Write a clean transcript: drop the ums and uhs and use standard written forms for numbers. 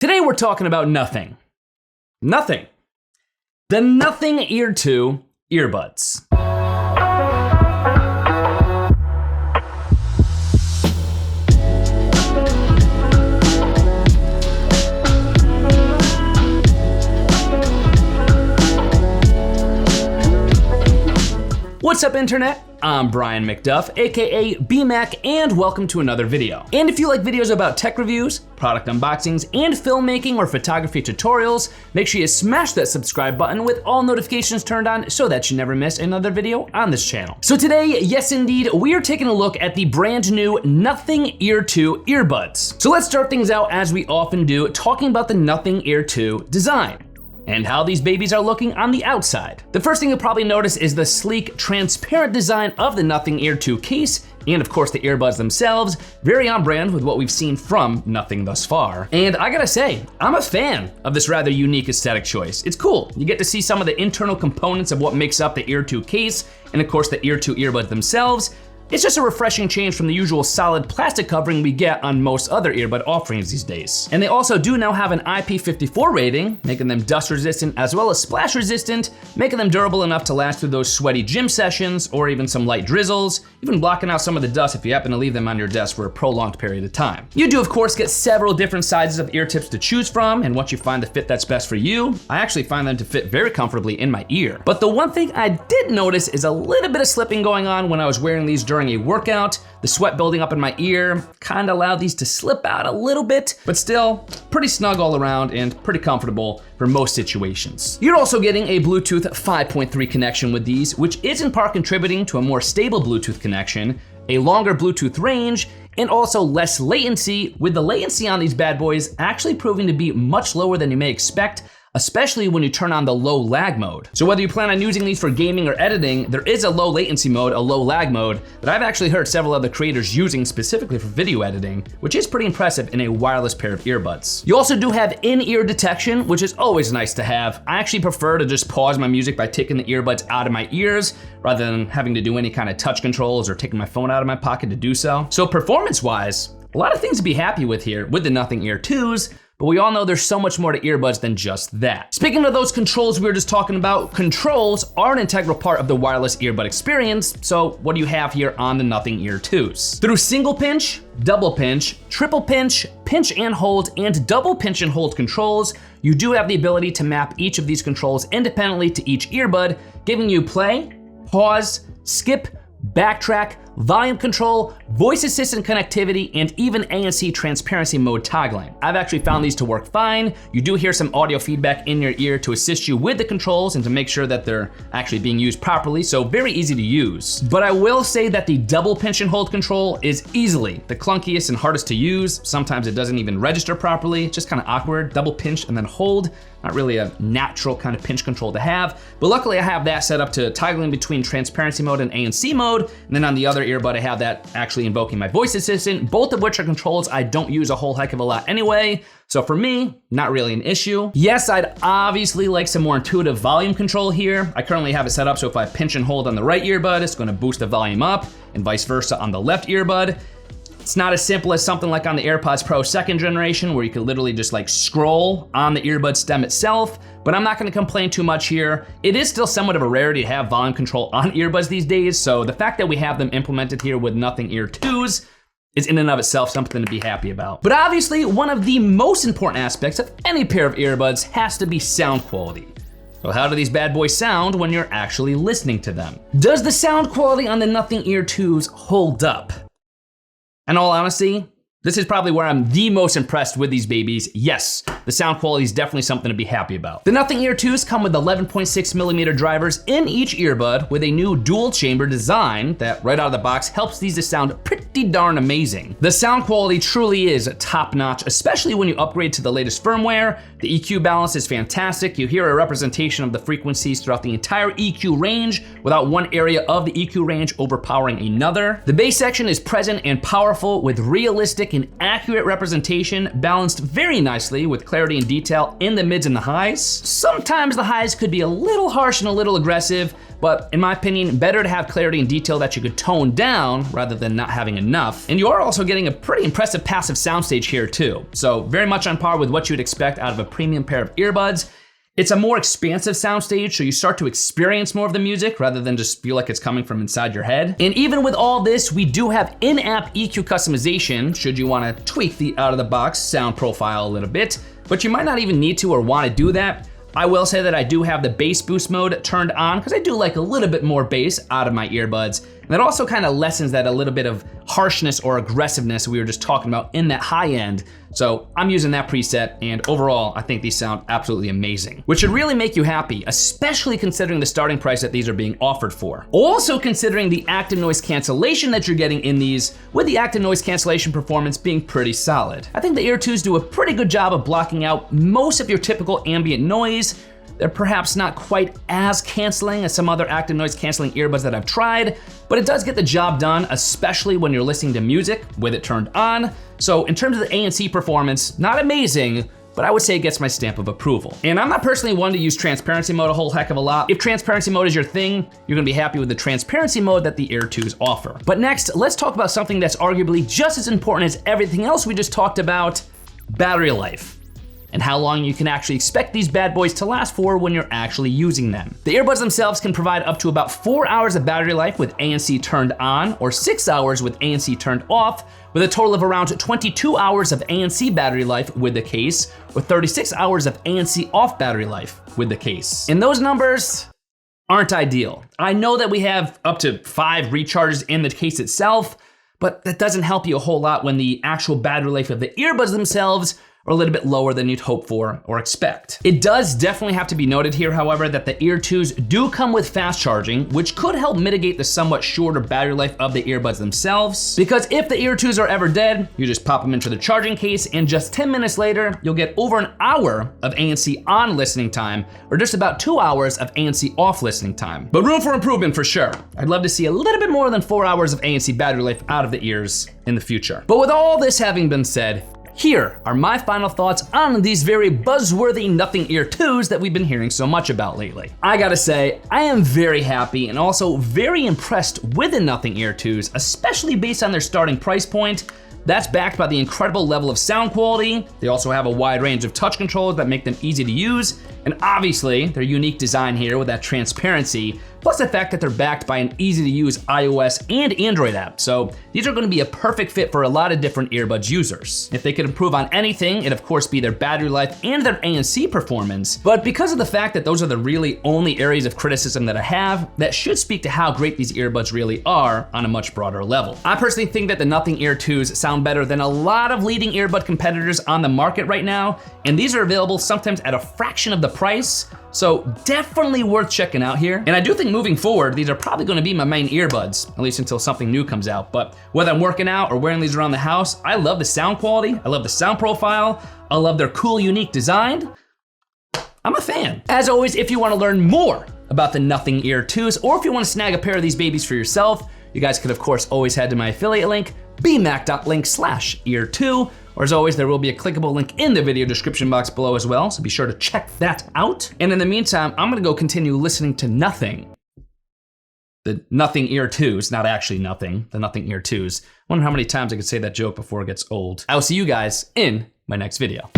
Today we're talking about nothing. Nothing. The Nothing Ear 2 earbuds. What's up, internet? I'm Brian MacDuff, aka BMAC, and welcome to another video. And if you like videos about tech reviews, product unboxings, and filmmaking or photography tutorials, make sure you smash that subscribe button with all notifications turned on so that you never miss another video on this channel. So today, yes indeed, we are taking a look at the brand new Nothing Ear 2 earbuds. So let's start things out as we often do, talking about the Nothing Ear 2 design and how these babies are looking on the outside. The first thing you'll probably notice is the sleek, transparent design of the Nothing Ear 2 case, and of course the earbuds themselves, very on brand with what we've seen from Nothing thus far. And I gotta say, I'm a fan of this rather unique aesthetic choice. It's cool. You get to see some of the internal components of what makes up the Ear 2 case, and of course the Ear 2 earbuds themselves. It's just a refreshing change from the usual solid plastic covering we get on most other earbud offerings these days. And they also do now have an IP54 rating, making them dust resistant as well as splash resistant, making them durable enough to last through those sweaty gym sessions or even some light drizzles, even blocking out some of the dust if you happen to leave them on your desk for a prolonged period of time. You do of course get several different sizes of ear tips to choose from, and once you find the fit that's best for you, I actually find them to fit very comfortably in my ear. But the one thing I did notice is a little bit of slipping going on when I was wearing these during a workout. The sweat building up in my ear kind of allowed these to slip out a little bit, but still pretty snug all around and pretty comfortable for most situations. You're also getting a Bluetooth 5.3 connection with these, which is in part contributing to a more stable Bluetooth connection, a longer Bluetooth range, and also less latency, with the latency on these bad boys actually proving to be much lower than you may expect, especially when you turn on the low lag mode. So whether you plan on using these for gaming or editing, there is a low latency mode, a low lag mode, that I've actually heard several other creators using specifically for video editing, which is pretty impressive in a wireless pair of earbuds. You also do have in-ear detection, which is always nice to have. I actually prefer to just pause my music by taking the earbuds out of my ears, rather than having to do any kind of touch controls or taking my phone out of my pocket to do so. So performance-wise, a lot of things to be happy with here with the Nothing Ear 2s, but we all know there's so much more to earbuds than just that. Speaking of those controls we were just talking about, controls are an integral part of the wireless earbud experience, so what do you have here on the Nothing Ear 2s? Through single pinch, double pinch, triple pinch, pinch and hold, and double pinch and hold controls, you do have the ability to map each of these controls independently to each earbud, giving you play, pause, skip, backtrack, volume control, voice assistant connectivity, and even ANC transparency mode toggling. I've actually found these to work fine. You do hear some audio feedback in your ear to assist you with the controls and to make sure that they're actually being used properly, so very easy to use. But I will say that the double pinch and hold control is easily the clunkiest and hardest to use. Sometimes it doesn't even register properly, it's just kind of awkward. Double pinch and then hold, not really a natural kind of pinch control to have, but luckily I have that set up to toggling between transparency mode and ANC mode, and then on the other earbud I have that actually invoking my voice assistant, both of which are controls I don't use a whole heck of a lot anyway, so for me, not really an issue. Yes, I'd obviously like some more intuitive volume control here. I currently have it set up so if I pinch and hold on the right earbud, it's gonna boost the volume up, and vice versa on the left earbud. It's not as simple as something like on the AirPods Pro 2nd generation where you could literally just like scroll on the earbud stem itself, but I'm not gonna complain too much here. It is still somewhat of a rarity to have volume control on earbuds these days, so the fact that we have them implemented here with Nothing Ear 2s is in and of itself something to be happy about. But obviously, one of the most important aspects of any pair of earbuds has to be sound quality. So how do these bad boys sound when you're actually listening to them? Does the sound quality on the Nothing Ear 2s hold up? In all honesty, this is probably where I'm the most impressed with these babies. Yes, the sound quality is definitely something to be happy about. The Nothing Ear 2s come with 11.6mm drivers in each earbud with a new dual chamber design that right out of the box helps these to sound pretty darn amazing. The sound quality truly is top notch, especially when you upgrade to the latest firmware. The EQ balance is fantastic. You hear a representation of the frequencies throughout the entire EQ range without one area of the EQ range overpowering another. The bass section is present and powerful with realistic realistic and accurate representation balanced very nicely with clarity and detail in the mids and the highs. Sometimes the highs could be a little harsh and a little aggressive, but in my opinion, better to have clarity and detail that you could tone down rather than not having enough. And you are also getting a pretty impressive passive soundstage here too. So very much on par with what you would expect out of a premium pair of earbuds. It's a more expansive soundstage, so you start to experience more of the music rather than just feel like it's coming from inside your head. And even with all this, we do have in-app EQ customization, should you wanna tweak the out-of-the-box sound profile a little bit, but you might not even need to or wanna do that. I will say that I do have the bass boost mode turned on because I do like a little bit more bass out of my earbuds. And that also kind of lessens that a little bit of harshness or aggressiveness we were just talking about in that high end. So I'm using that preset, and overall, I think these sound absolutely amazing, which should really make you happy, especially considering the starting price that these are being offered for. Also considering the active noise cancellation that you're getting in these, with the active noise cancellation performance being pretty solid. I think the Ear 2s do a pretty good job of blocking out most of your typical ambient noise. They're perhaps not quite as canceling as some other active noise canceling earbuds that I've tried, but it does get the job done, especially when you're listening to music with it turned on. So in terms of the ANC performance, not amazing, but I would say it gets my stamp of approval. And I'm not personally one to use transparency mode a whole heck of a lot. If transparency mode is your thing, you're gonna be happy with the transparency mode that the Ear 2s offer. But next, let's talk about something that's arguably just as important as everything else we just talked about, battery life, and how long you can actually expect these bad boys to last for when you're actually using them. The earbuds themselves can provide up to about 4 hours of battery life with ANC turned on, or 6 hours with ANC turned off, with a total of around 22 hours of ANC battery life with the case, or 36 hours of ANC off battery life with the case. And those numbers aren't ideal. I know that we have up to 5 recharges in the case itself, but that doesn't help you a whole lot when the actual battery life of the earbuds themselves are a little bit lower than you'd hope for or expect. It does definitely have to be noted here, however, that the Ear 2s do come with fast charging, which could help mitigate the somewhat shorter battery life of the earbuds themselves. Because if the Ear 2s are ever dead, you just pop them into the charging case, and just 10 minutes later, you'll get over an hour of ANC on listening time, or just about 2 hours of ANC off listening time. But room for improvement for sure. I'd love to see a little bit more than 4 hours of ANC battery life out of the ears in the future. But with all this having been said, here are my final thoughts on these very buzzworthy Nothing Ear 2s that we've been hearing so much about lately. I gotta say, I am very happy and also very impressed with the Nothing Ear 2s, especially based on their starting price point. That's backed by the incredible level of sound quality. They also have a wide range of touch controls that make them easy to use. And obviously, their unique design here with that transparency, plus the fact that they're backed by an easy to use iOS and Android app. So these are gonna be a perfect fit for a lot of different earbuds users. If they could improve on anything, it'd of course be their battery life and their ANC performance. But because of the fact that those are the really only areas of criticism that I have, that should speak to how great these earbuds really are on a much broader level. I personally think that the Nothing Ear 2s sound better than a lot of leading earbud competitors on the market right now, and these are available sometimes at a fraction of the price. So definitely worth checking out here. And I do think moving forward, these are probably gonna be my main earbuds, at least until something new comes out. But whether I'm working out or wearing these around the house, I love the sound quality, I love the sound profile, I love their cool, unique design. I'm a fan. As always, if you wanna learn more about the Nothing Ear 2s, or if you wanna snag a pair of these babies for yourself, you guys could of course always head to my affiliate link, bmac.link/ear2, or as always, there will be a clickable link in the video description box below as well, so be sure to check that out. And in the meantime, I'm gonna go continue listening to nothing. The Nothing Ear 2s, not actually nothing, the Nothing Ear 2s. I wonder how many times I could say that joke before it gets old. I will see you guys in my next video.